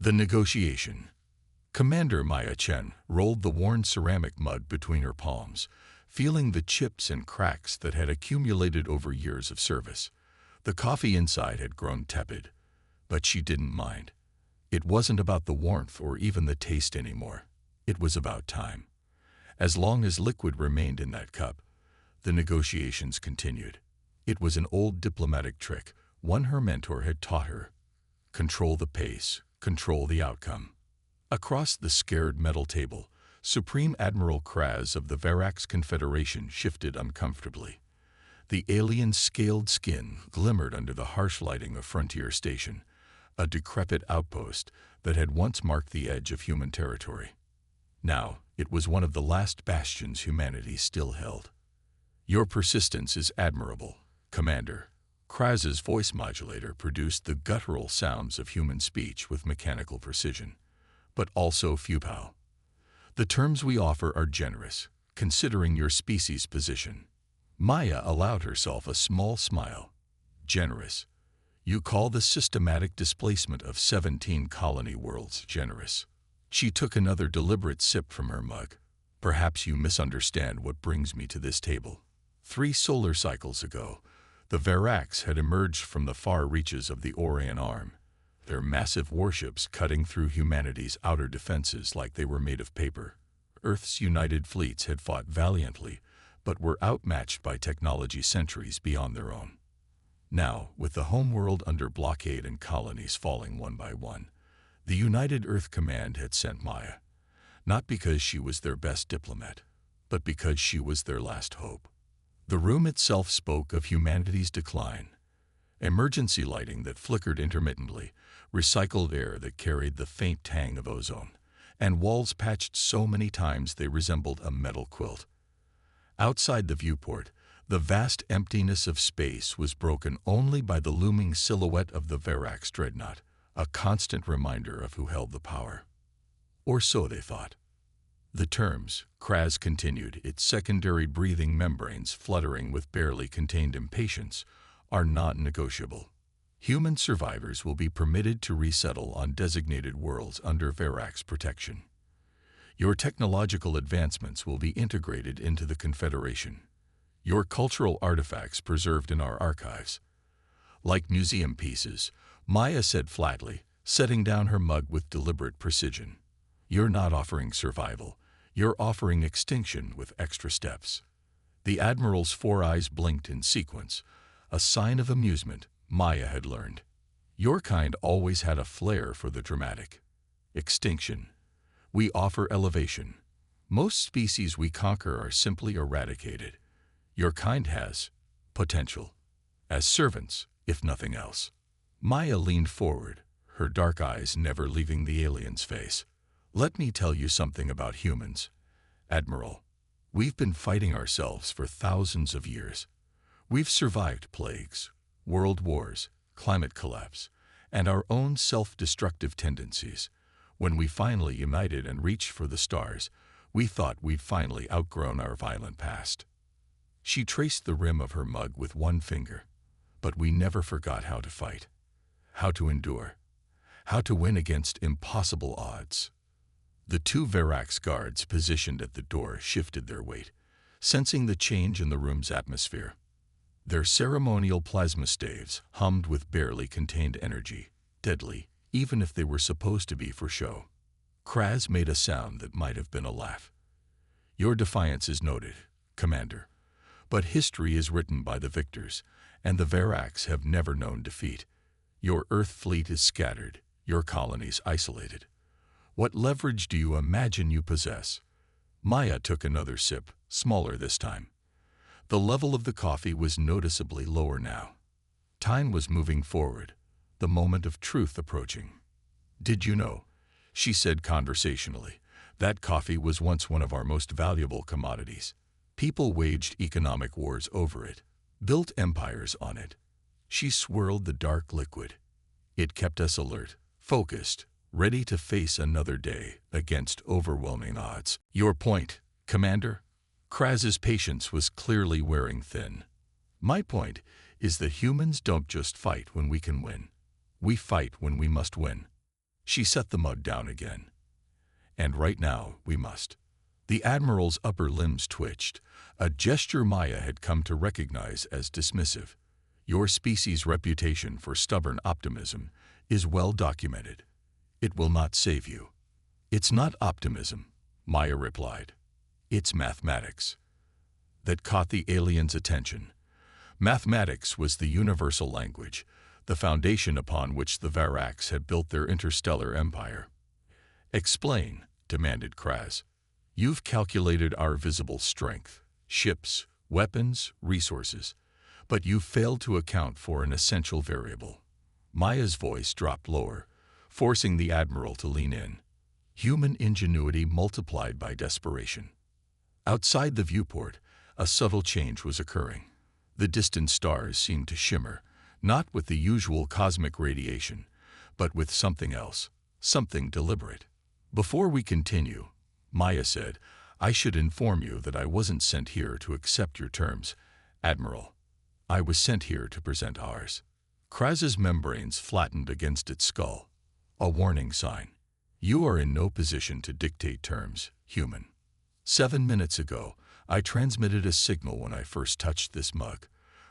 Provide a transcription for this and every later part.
The negotiation. Commander Maya Chen rolled the worn ceramic mug between her palms, feeling the chips and cracks that had accumulated over years of service. The coffee inside had grown tepid, but she didn't mind. It wasn't about the warmth or even the taste anymore. It was about time. As long as liquid remained in that cup, the negotiations continued. It was an old diplomatic trick, one her mentor had taught her. Control the pace, control the outcome. Across the scared metal table, Supreme Admiral Kraz of the Verax Confederation shifted uncomfortably. The alien's scaled skin glimmered under the harsh lighting of Frontier Station, a decrepit outpost that had once marked the edge of human territory. Now, it was one of the last bastions humanity still held. Your persistence is admirable, Commander. Kraz's voice modulator produced the guttural sounds of human speech with mechanical precision, but also futile. The terms we offer are generous, considering your species' position. Maya allowed herself a small smile. Generous. You call the systematic displacement of 17 colony worlds generous. She took another deliberate sip from her mug. Perhaps you misunderstand what brings me to this table. 3 solar cycles ago, the Verax had emerged from the far reaches of the Orion Arm, their massive warships cutting through humanity's outer defenses like they were made of paper. Earth's united fleets had fought valiantly, but were outmatched by technology centuries beyond their own. Now, with the homeworld under blockade and colonies falling one by one, the United Earth Command had sent Maya, not because she was their best diplomat, but because she was their last hope. The room itself spoke of humanity's decline. Emergency lighting that flickered intermittently, recycled air that carried the faint tang of ozone, and walls patched so many times they resembled a metal quilt. Outside the viewport, the vast emptiness of space was broken only by the looming silhouette of the Verax dreadnought, a constant reminder of who held the power. Or so they thought. The terms, Kraz continued, its secondary breathing membranes fluttering with barely contained impatience, are not negotiable. Human survivors will be permitted to resettle on designated worlds under Verax protection. Your technological advancements will be integrated into the Confederation. Your cultural artifacts preserved in our archives. Like museum pieces, Maya said flatly, setting down her mug with deliberate precision. You're not offering survival. You're offering extinction with extra steps. The Admiral's 4 eyes blinked in sequence, a sign of amusement Maya had learned. Your kind always had a flair for the dramatic. Extinction. We offer elevation. Most species we conquer are simply eradicated. Your kind has potential. As servants, if nothing else. Maya leaned forward, her dark eyes never leaving the alien's face. Let me tell you something about humans, Admiral. We've been fighting ourselves for thousands of years. We've survived plagues, world wars, climate collapse, and our own self-destructive tendencies. When we finally united and reached for the stars, we thought we'd finally outgrown our violent past. She traced the rim of her mug with one finger, but we never forgot how to fight, how to endure, how to win against impossible odds. The 2 Verax guards positioned at the door shifted their weight, sensing the change in the room's atmosphere. Their ceremonial plasma staves hummed with barely contained energy, deadly, even if they were supposed to be for show. Kraz made a sound that might have been a laugh. Your defiance is noted, Commander, but history is written by the victors, and the Verax have never known defeat. Your Earth fleet is scattered, your colonies isolated. What leverage do you imagine you possess? Maya took another sip, smaller this time. The level of the coffee was noticeably lower now. Time was moving forward, the moment of truth approaching. Did you know, she said conversationally, that coffee was once one of our most valuable commodities. People waged economic wars over it, built empires on it. She swirled the dark liquid. It kept us alert, focused, ready to face another day against overwhelming odds. Your point, Commander? Kraz's patience was clearly wearing thin. My point is that humans don't just fight when we can win. We fight when we must win. She set the mug down again. "And right now, we must." The Admiral's upper limbs twitched, a gesture Maya had come to recognize as dismissive. "Your species' reputation for stubborn optimism is well documented. It will not save you." "It's not optimism," Maya replied. "It's mathematics." That caught the alien's attention. Mathematics was the universal language, the foundation upon which the Varax had built their interstellar empire. "Explain," demanded Kraz. "You've calculated our visible strength, ships, weapons, resources, but you've failed to account for an essential variable." Maya's voice dropped lower, forcing the Admiral to lean in. Human ingenuity multiplied by desperation. Outside the viewport, a subtle change was occurring. The distant stars seemed to shimmer, not with the usual cosmic radiation, but with something else, something deliberate. "Before we continue," Maya said, "I should inform you that I wasn't sent here to accept your terms, Admiral. I was sent here to present ours." Kraz's membranes flattened against its skull, a warning sign. "You are in no position to dictate terms, human. 7 minutes ago, I transmitted a signal when I first touched this mug."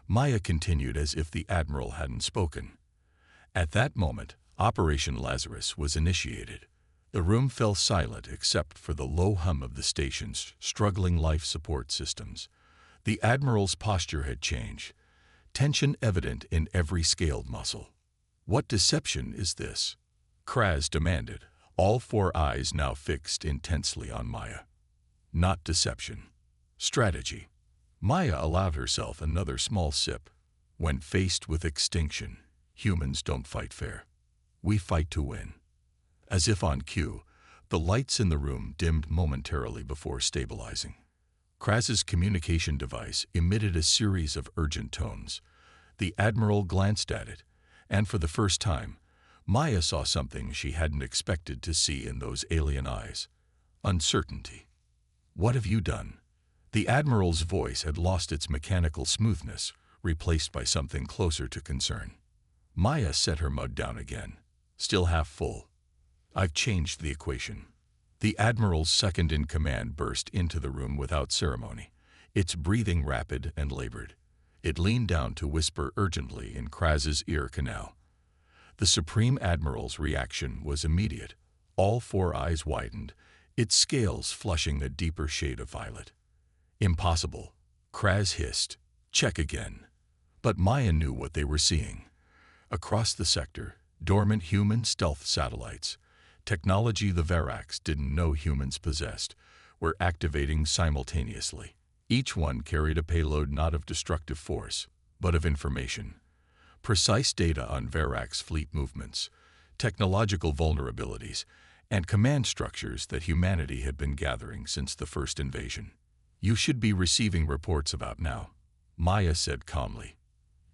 Maya continued as if the Admiral hadn't spoken. "At that moment, Operation Lazarus was initiated. The room fell silent except for the low hum of the station's struggling life support systems. The Admiral's posture had changed, tension evident in every scaled muscle. "What deception is this?" Kraz demanded, all 4 eyes now fixed intensely on Maya. "Not deception. Strategy." Maya allowed herself another small sip. "When faced with extinction, humans don't fight fair. We fight to win." As if on cue, the lights in the room dimmed momentarily before stabilizing. Kraz's communication device emitted a series of urgent tones. The Admiral glanced at it, and for the first time, Maya saw something she hadn't expected to see in those alien eyes: uncertainty. "What have you done?" The Admiral's voice had lost its mechanical smoothness, replaced by something closer to concern. Maya set her mug down again, still half full. "I've changed the equation." The Admiral's second-in-command burst into the room without ceremony, its breathing rapid and labored. It leaned down to whisper urgently in Kraz's ear canal. The Supreme Admiral's reaction was immediate. All 4 eyes widened, its scales flushing a deeper shade of violet. "Impossible," Kraz hissed. "Check again." But Maya knew what they were seeing. Across the sector, dormant human stealth satellites, technology the Varax didn't know humans possessed, were activating simultaneously. Each one carried a payload not of destructive force, but of information. Precise data on Varax fleet movements, technological vulnerabilities, and command structures that humanity had been gathering since the first invasion. "You should be receiving reports about now," Maya said calmly.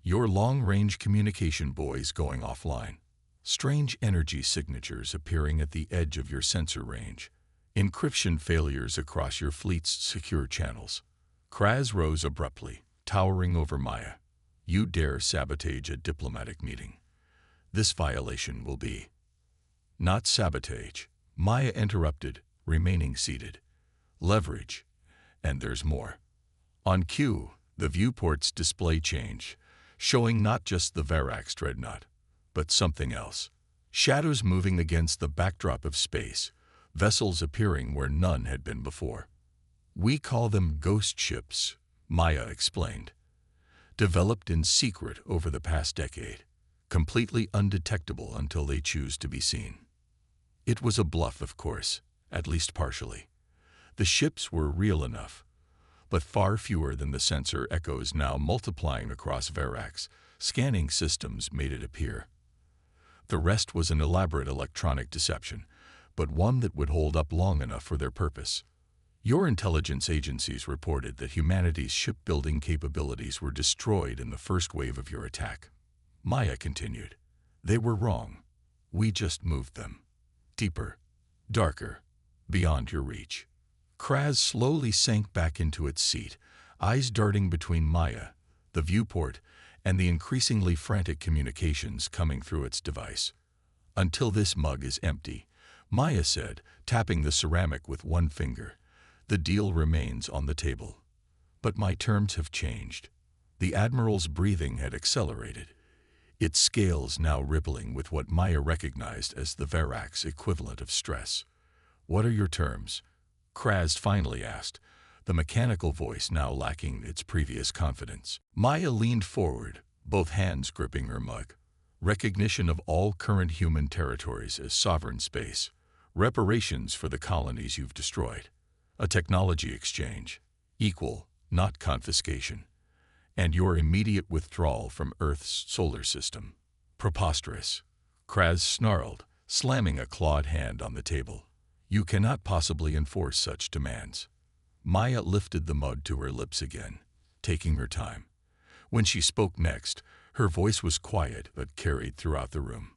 "Your long-range communication buoys going offline. Strange energy signatures appearing at the edge of your sensor range. Encryption failures across your fleet's secure channels." Kraz rose abruptly, towering over Maya. "You dare sabotage a diplomatic meeting. This violation will be—" "Not sabotage," Maya interrupted, remaining seated. "Leverage. And there's more." On cue, the viewport's display changed, showing not just the Varax dreadnought, but something else. Shadows moving against the backdrop of space, vessels appearing where none had been before. "We call them ghost ships," Maya explained. "Developed in secret over the past decade, completely undetectable until they choose to be seen." It was a bluff, of course, at least partially. The ships were real enough, but far fewer than the sensor echoes now multiplying across Varax. Scanning systems made it appear. The rest was an elaborate electronic deception, but one that would hold up long enough for their purpose. "Your intelligence agencies reported that humanity's shipbuilding capabilities were destroyed in the first wave of your attack," Maya continued. "They were wrong. We just moved them. Deeper, darker, beyond your reach." Kraz slowly sank back into its seat, eyes darting between Maya, the viewport, and the increasingly frantic communications coming through its device. "Until this mug is empty," Maya said, tapping the ceramic with one finger. "The deal remains on the table." "But my terms have changed." The Admiral's breathing had accelerated, its scales now rippling with what Maya recognized as the Varac's equivalent of stress. "What are your terms?" Kraz finally asked, the mechanical voice now lacking its previous confidence. Maya leaned forward, both hands gripping her mug. "Recognition of all current human territories as sovereign space. Reparations for the colonies you've destroyed. A technology exchange. Equal, not confiscation. And your immediate withdrawal from Earth's solar system." "Preposterous," Kraz snarled, slamming a clawed hand on the table. "You cannot possibly enforce such demands." Maya lifted the mug to her lips again, taking her time. When she spoke next, her voice was quiet but carried throughout the room.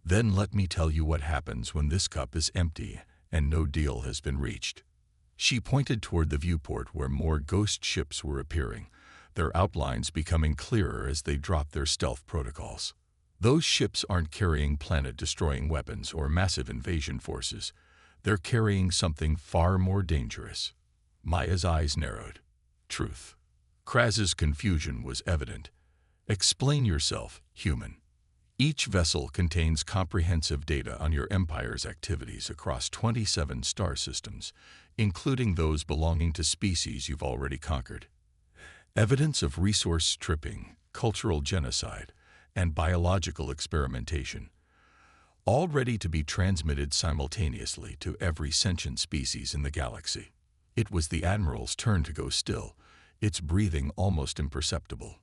"Then let me tell you what happens when this cup is empty and no deal has been reached." She pointed toward the viewport where more ghost ships were appearing, their outlines becoming clearer as they dropped their stealth protocols. "Those ships aren't carrying planet-destroying weapons or massive invasion forces. They're carrying something far more dangerous." Maya's eyes narrowed. "Truth." Kraz's confusion was evident. "Explain yourself, human." "Each vessel contains comprehensive data on your Empire's activities across 27 star systems, including those belonging to species you've already conquered. Evidence of resource stripping, cultural genocide, and biological experimentation, all ready to be transmitted simultaneously to every sentient species in the galaxy." It was the Admiral's turn to go still, its breathing almost imperceptible.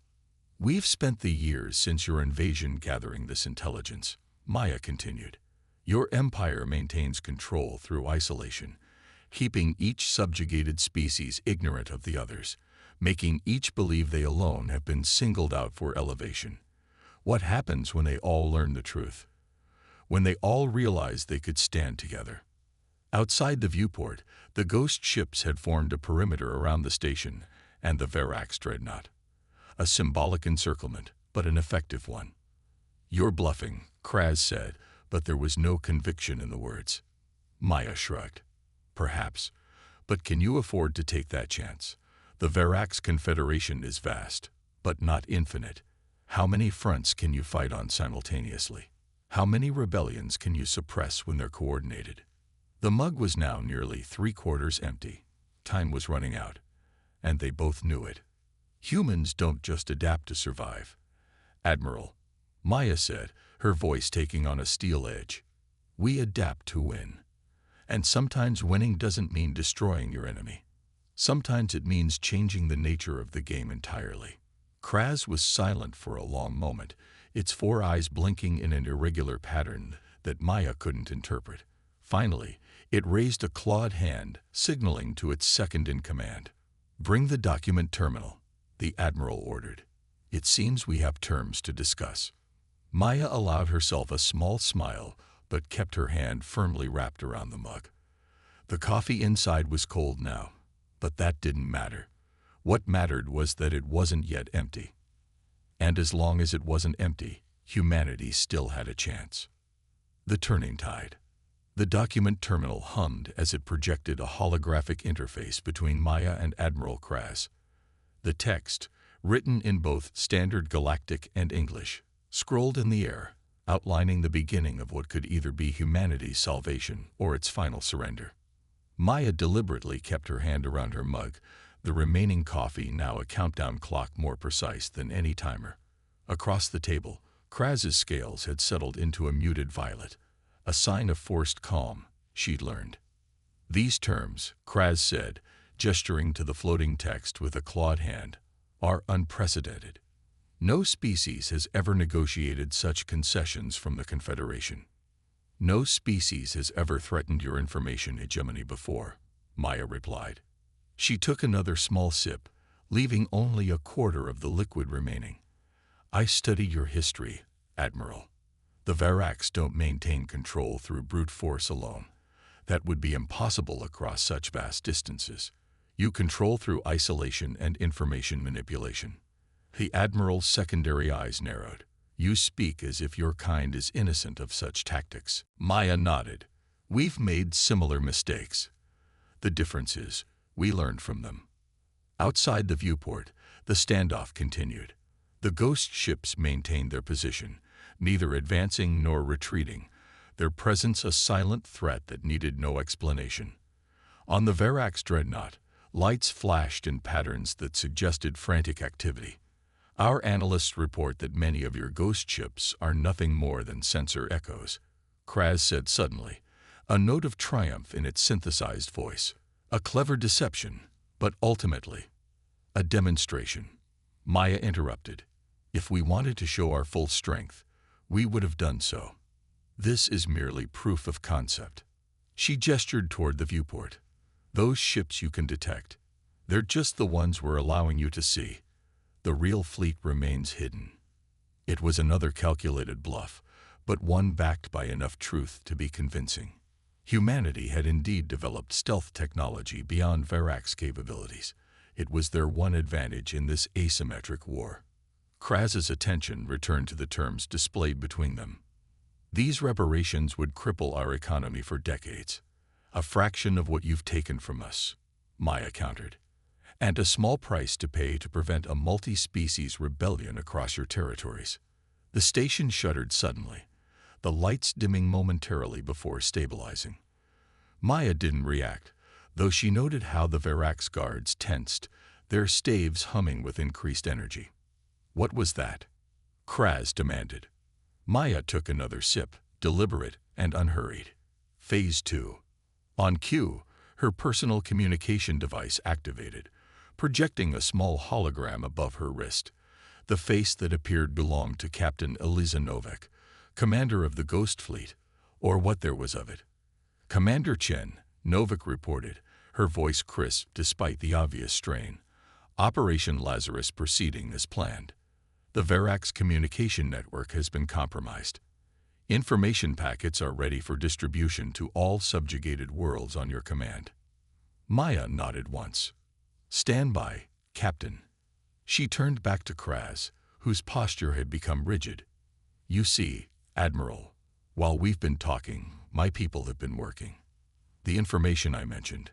"We've spent the years since your invasion gathering this intelligence," Maya continued. "Your Empire maintains control through isolation, keeping each subjugated species ignorant of the others, making each believe they alone have been singled out for elevation. What happens when they all learn the truth? When they all realize they could stand together?" Outside the viewport, the ghost ships had formed a perimeter around the station and the Varac's dreadnought. A symbolic encirclement, but an effective one. "You're bluffing," Kraz said, but there was no conviction in the words. Maya shrugged. "Perhaps, but can you afford to take that chance? The Varac's confederation is vast, but not infinite. How many fronts can you fight on simultaneously? How many rebellions can you suppress when they're coordinated?" The mug was now nearly 3/4 empty. Time was running out, and they both knew it. "Humans don't just adapt to survive, Admiral," Maya said, her voice taking on a steel edge. "We adapt to win. And sometimes winning doesn't mean destroying your enemy. Sometimes it means changing the nature of the game entirely." Kraz was silent for a long moment, its 4 eyes blinking in an irregular pattern that Maya couldn't interpret. Finally, it raised a clawed hand, signaling to its second-in-command. "Bring the document terminal," the Admiral ordered. "It seems we have terms to discuss." Maya allowed herself a small smile, but kept her hand firmly wrapped around the mug. The coffee inside was cold now, but that didn't matter. What mattered was that it wasn't yet empty. And as long as it wasn't empty, humanity still had a chance. The turning tide. The document terminal hummed as it projected a holographic interface between Maya and Admiral Kraz. The text, written in both standard Galactic and English, scrolled in the air, outlining the beginning of what could either be humanity's salvation or its final surrender. Maya deliberately kept her hand around her mug, the remaining coffee now a countdown clock more precise than any timer. Across the table, Kraz's scales had settled into a muted violet, a sign of forced calm, she'd learned. "These terms," Kraz said, gesturing to the floating text with a clawed hand, "are unprecedented. No species has ever negotiated such concessions from the Confederation. No species has ever threatened your information hegemony before," Maya replied. She took another small sip, leaving only a quarter of the liquid remaining. "I study your history, Admiral. The Varac's don't maintain control through brute force alone. That would be impossible across such vast distances. You control through isolation and information manipulation." The Admiral's secondary eyes narrowed. You speak as if your kind is innocent of such tactics. Maya nodded. We've made similar mistakes. The difference is, we learned from them. Outside the viewport, the standoff continued. The ghost ships maintained their position, neither advancing nor retreating, their presence a silent threat that needed no explanation. On the Verax dreadnought, lights flashed in patterns that suggested frantic activity. Our analysts report that many of your ghost ships are nothing more than sensor echoes, Kraz said suddenly, a note of triumph in its synthesized voice. A clever deception, but ultimately, a demonstration. Maya interrupted. If we wanted to show our full strength, we would have done so. This is merely proof of concept. She gestured toward the viewport. Those ships you can detect, they're just the ones we're allowing you to see. The real fleet remains hidden. It was another calculated bluff, but one backed by enough truth to be convincing. Humanity had indeed developed stealth technology beyond Verax capabilities. It was their one advantage in this asymmetric war. Kraz's attention returned to the terms displayed between them. These reparations would cripple our economy for decades. A fraction of what you've taken from us, Maya countered, and a small price to pay to prevent a multi-species rebellion across your territories. The station shuddered suddenly, the lights dimming momentarily before stabilizing. Maya didn't react, though she noted how the Verax guards tensed, their staves humming with increased energy. What was that? Kraz demanded. Maya took another sip, deliberate and unhurried. Phase 2. On cue, her personal communication device activated, projecting a small hologram above her wrist. The face that appeared belonged to Captain Eliza Novak, commander of the Ghost Fleet, or what there was of it. Commander Chen, Novak reported, her voice crisp despite the obvious strain. Operation Lazarus proceeding as planned. The Verax communication network has been compromised. Information packets are ready for distribution to all subjugated worlds on your command. Maya nodded once. Stand by, Captain. She turned back to Kraz, whose posture had become rigid. You see, Admiral, while we've been talking, my people have been working. The information I mentioned,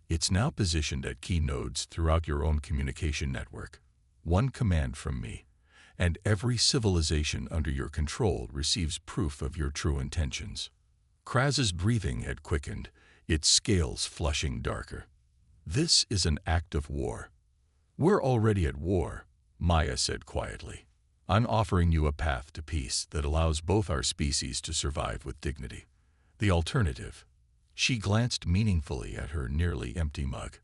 it's now positioned at key nodes throughout your own communication network. One command from me, and every civilization under your control receives proof of your true intentions. Kraz's breathing had quickened, its scales flushing darker. This is an act of war. We're already at war, Maya said quietly. I'm offering you a path to peace that allows both our species to survive with dignity. The alternative. She glanced meaningfully at her nearly empty mug.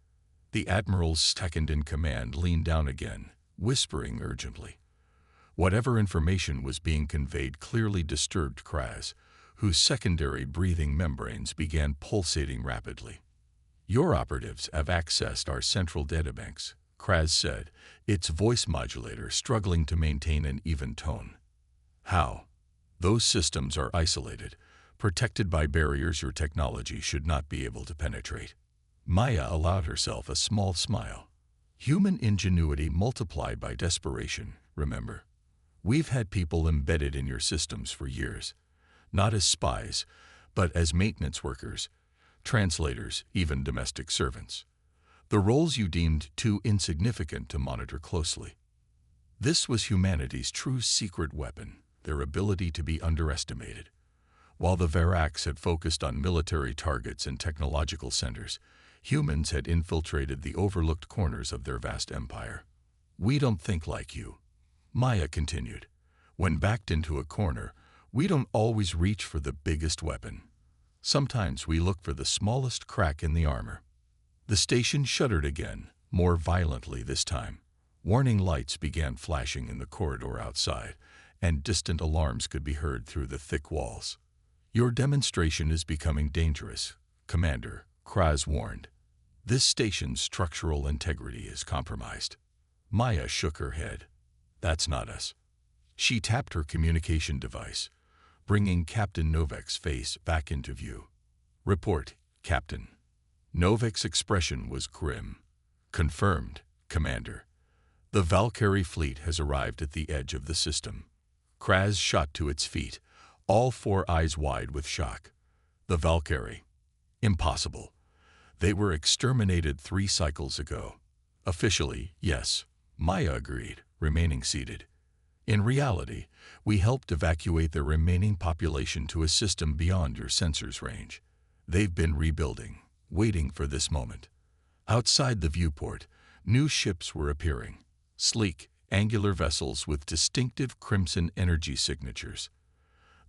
The Admiral's second-in-command leaned down again, whispering urgently. Whatever information was being conveyed clearly disturbed Kraz, whose secondary breathing membranes began pulsating rapidly. Your operatives have accessed our central databanks, Kraz said, its voice modulator struggling to maintain an even tone. How? Those systems are isolated, protected by barriers your technology should not be able to penetrate. Maya allowed herself a small smile. Human ingenuity multiplied by desperation, remember. We've had people embedded in your systems for years, not as spies, but as maintenance workers, translators, even domestic servants. The roles you deemed too insignificant to monitor closely. This was humanity's true secret weapon, their ability to be underestimated. While the Verax had focused on military targets and technological centers, humans had infiltrated the overlooked corners of their vast empire. We don't think like you, Maya continued. When backed into a corner, we don't always reach for the biggest weapon. Sometimes we look for the smallest crack in the armor. The station shuddered again, more violently this time. Warning lights began flashing in the corridor outside, and distant alarms could be heard through the thick walls. Your demonstration is becoming dangerous, Commander, Kraz warned. This station's structural integrity is compromised. Maya shook her head. That's not us. She tapped her communication device, bringing Captain Novak's face back into view. Report, Captain. Novak's expression was grim. Confirmed, Commander. The Valkyrie fleet has arrived at the edge of the system. Kraz shot to its feet, all four eyes wide with shock. The Valkyrie. Impossible. They were exterminated 3 cycles ago. Officially, yes, Maya agreed, remaining seated. In reality, we helped evacuate the remaining population to a system beyond your sensor's range. They've been rebuilding, waiting for this moment. Outside the viewport, new ships were appearing. Sleek, angular vessels with distinctive crimson energy signatures.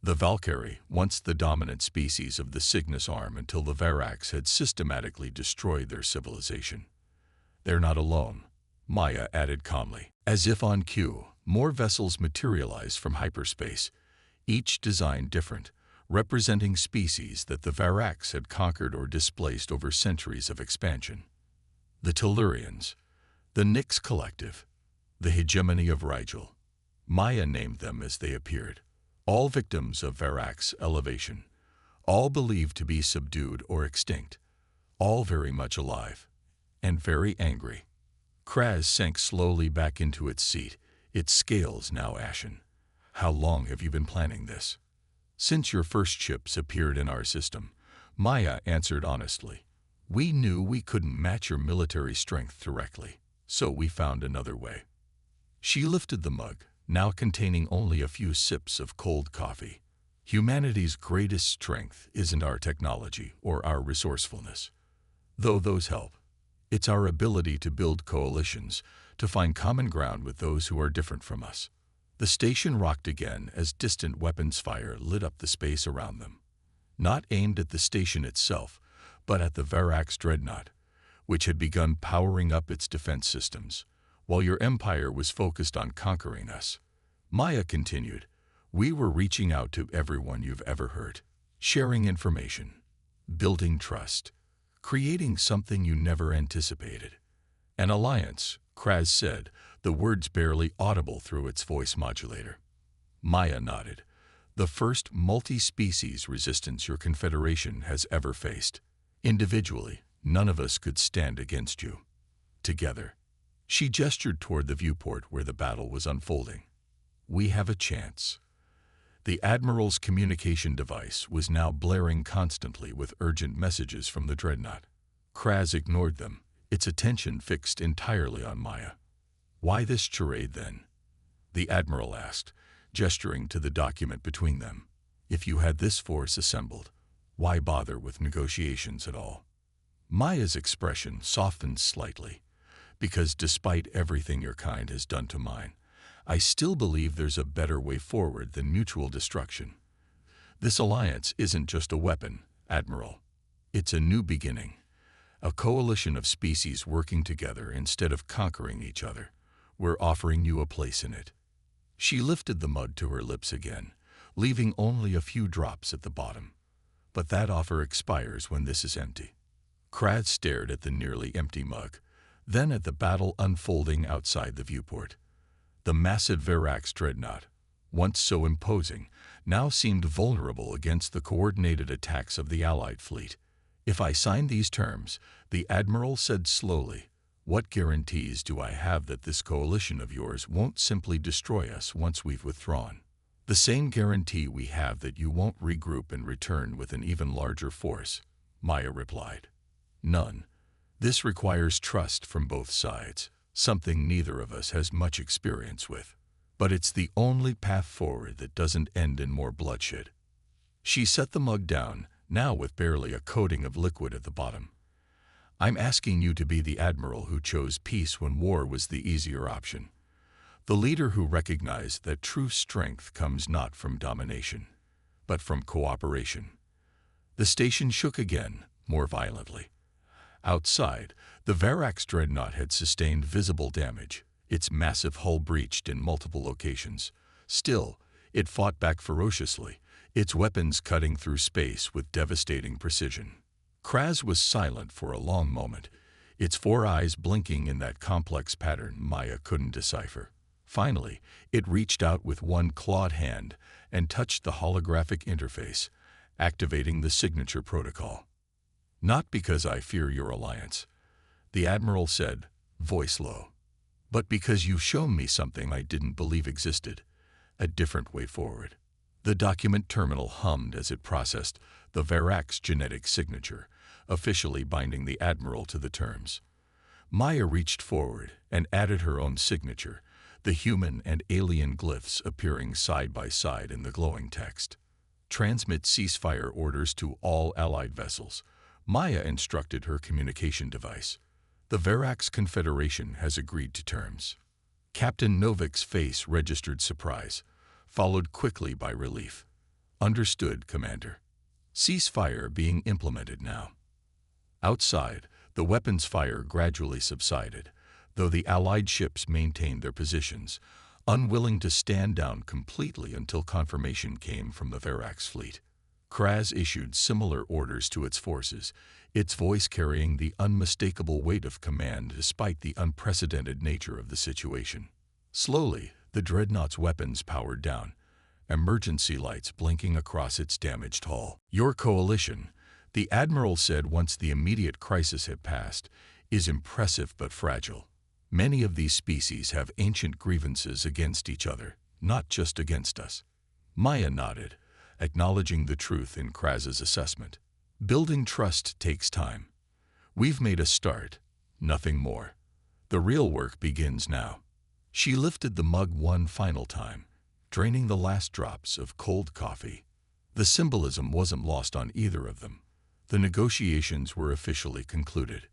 The Valkyrie, once the dominant species of the Cygnus arm until the Varax had systematically destroyed their civilization. They're not alone, Maya added calmly. As if on cue, more vessels materialized from hyperspace, each design different, representing species that the Varax had conquered or displaced over centuries of expansion. The Tellurians, the Nyx Collective, the hegemony of Rigel. Maya named them as they appeared. All victims of Varax elevation, all believed to be subdued or extinct, all very much alive, and very angry. Kraz sank slowly back into its seat, its scales now ashen. How long have you been planning this? Since your first ships appeared in our system, Maya answered honestly. We knew we couldn't match your military strength directly, so we found another way. She lifted the mug, now containing only a few sips of cold coffee. Humanity's greatest strength isn't our technology or our resourcefulness, though those help. It's our ability to build coalitions, to find common ground with those who are different from us. The station rocked again as distant weapons fire lit up the space around them. Not aimed at the station itself, but at the Varax dreadnought, which had begun powering up its defense systems, while your empire was focused on conquering us. Maya continued, we were reaching out to everyone you've ever hurt, sharing information, building trust, creating something you never anticipated. An alliance, Kraz said, the words barely audible through its voice modulator. Maya nodded. The first multi-species resistance your Confederation has ever faced. Individually, none of us could stand against you. Together. She gestured toward the viewport where the battle was unfolding. We have a chance. The Admiral's communication device was now blaring constantly with urgent messages from the dreadnought. Kraz ignored them, its attention fixed entirely on Maya. Why this charade then? The Admiral asked, gesturing to the document between them. If you had this force assembled, why bother with negotiations at all? Maya's expression softened slightly. Because despite everything your kind has done to mine, I still believe there's a better way forward than mutual destruction. This alliance isn't just a weapon, Admiral. It's a new beginning. A coalition of species working together instead of conquering each other. We're offering you a place in it. She lifted the mug to her lips again, leaving only a few drops at the bottom. But that offer expires when this is empty. Kraz stared at the nearly empty mug, then at the battle unfolding outside the viewport. The massive Varax dreadnought, once so imposing, now seemed vulnerable against the coordinated attacks of the Allied fleet. If I sign these terms, the Admiral said slowly, what guarantees do I have that this coalition of yours won't simply destroy us once we've withdrawn? The same guarantee we have that you won't regroup and return with an even larger force, Maya replied. None. This requires trust from both sides, something neither of us has much experience with. But it's the only path forward that doesn't end in more bloodshed. She set the mug down, now with barely a coating of liquid at the bottom. I'm asking you to be the Admiral who chose peace when war was the easier option. The leader who recognized that true strength comes not from domination, but from cooperation. The station shook again, more violently. Outside, the Varax dreadnought had sustained visible damage, its massive hull breached in multiple locations. Still, it fought back ferociously, its weapons cutting through space with devastating precision. Kraz was silent for a long moment, its 4 eyes blinking in that complex pattern Maya couldn't decipher. Finally, it reached out with one clawed hand and touched the holographic interface, activating the signature protocol. Not because I fear your alliance, the Admiral said, voice low, but because you've shown me something I didn't believe existed. a different way forward. The document terminal hummed as it processed the Varak's genetic signature, officially binding the Admiral to the terms. Maya reached forward and added her own signature, the human and alien glyphs appearing side by side in the glowing text. Transmit ceasefire orders to all Allied vessels, Maya instructed her communication device. The Varak's Confederation has agreed to terms. Captain Novik's face registered surprise, followed quickly by relief. Understood, Commander. Ceasefire being implemented now. Outside, the weapons fire gradually subsided, though the Allied ships maintained their positions, unwilling to stand down completely until confirmation came from the Varak's fleet. Kraz issued similar orders to its forces, its voice carrying the unmistakable weight of command despite the unprecedented nature of the situation. Slowly, the dreadnought's weapons powered down, emergency lights blinking across its damaged hull. Your coalition, the Admiral said once the immediate crisis had passed, is impressive but fragile. Many of these species have ancient grievances against each other, not just against us. Maya nodded, acknowledging the truth in Kraz's assessment. Building trust takes time. We've made a start, nothing more. The real work begins now. She lifted the mug one final time, draining the last drops of cold coffee. The symbolism wasn't lost on either of them. The negotiations were officially concluded.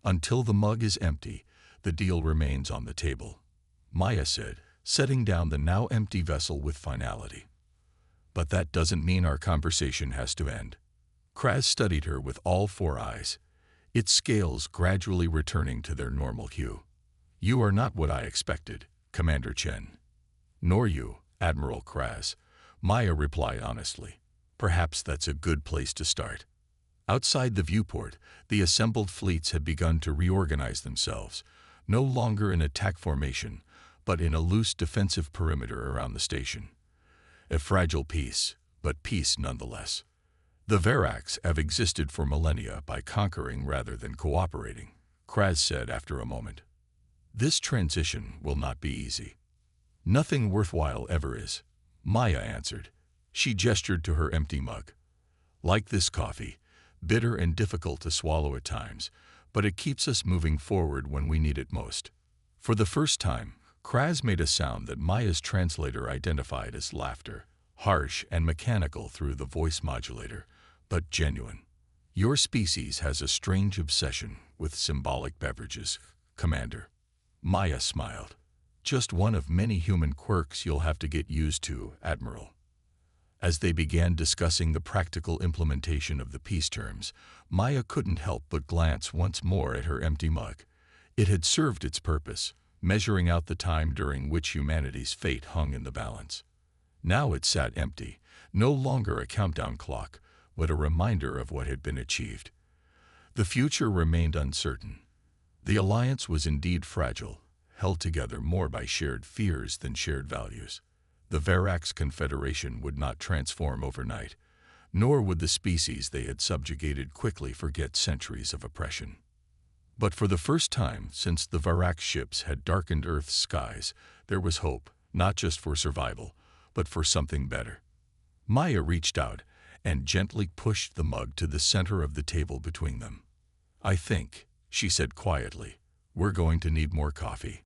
Until the mug is empty, the deal remains on the table, Maya said, setting down the now empty vessel with finality. But that doesn't mean our conversation has to end. Kraz studied her with all four eyes, its scales gradually returning to their normal hue. You are not what I expected, Commander Chen. Nor you, Admiral Kraz, Maya replied honestly. Perhaps that's a good place to start. Outside the viewport, the assembled fleets had begun to reorganize themselves, no longer in attack formation, but in a loose defensive perimeter around the station. A fragile peace, but peace nonetheless. The Varaks have existed for millennia by conquering rather than cooperating, Kraz said after a moment. This transition will not be easy. Nothing worthwhile ever is, Maya answered. She gestured to her empty mug. Like this coffee, bitter and difficult to swallow at times, but it keeps us moving forward when we need it most. For the first time, Kraz made a sound that Maya's translator identified as laughter, harsh and mechanical through the voice modulator, but genuine. Your species has a strange obsession with symbolic beverages, Commander. Maya smiled. Just one of many human quirks you'll have to get used to, Admiral. As they began discussing the practical implementation of the peace terms, Maya couldn't help but glance once more at her empty mug. It had served its purpose, measuring out the time during which humanity's fate hung in the balance. Now it sat empty, no longer a countdown clock, but a reminder of what had been achieved. The future remained uncertain. The alliance was indeed fragile, held together more by shared fears than shared values. The Varak's Confederation would not transform overnight, nor would the species they had subjugated quickly forget centuries of oppression. But for the first time since the Varak ships had darkened Earth's skies, there was hope, not just for survival, but for something better. Maya reached out and gently pushed the mug to the center of the table between them. I think, she said quietly, we're going to need more coffee.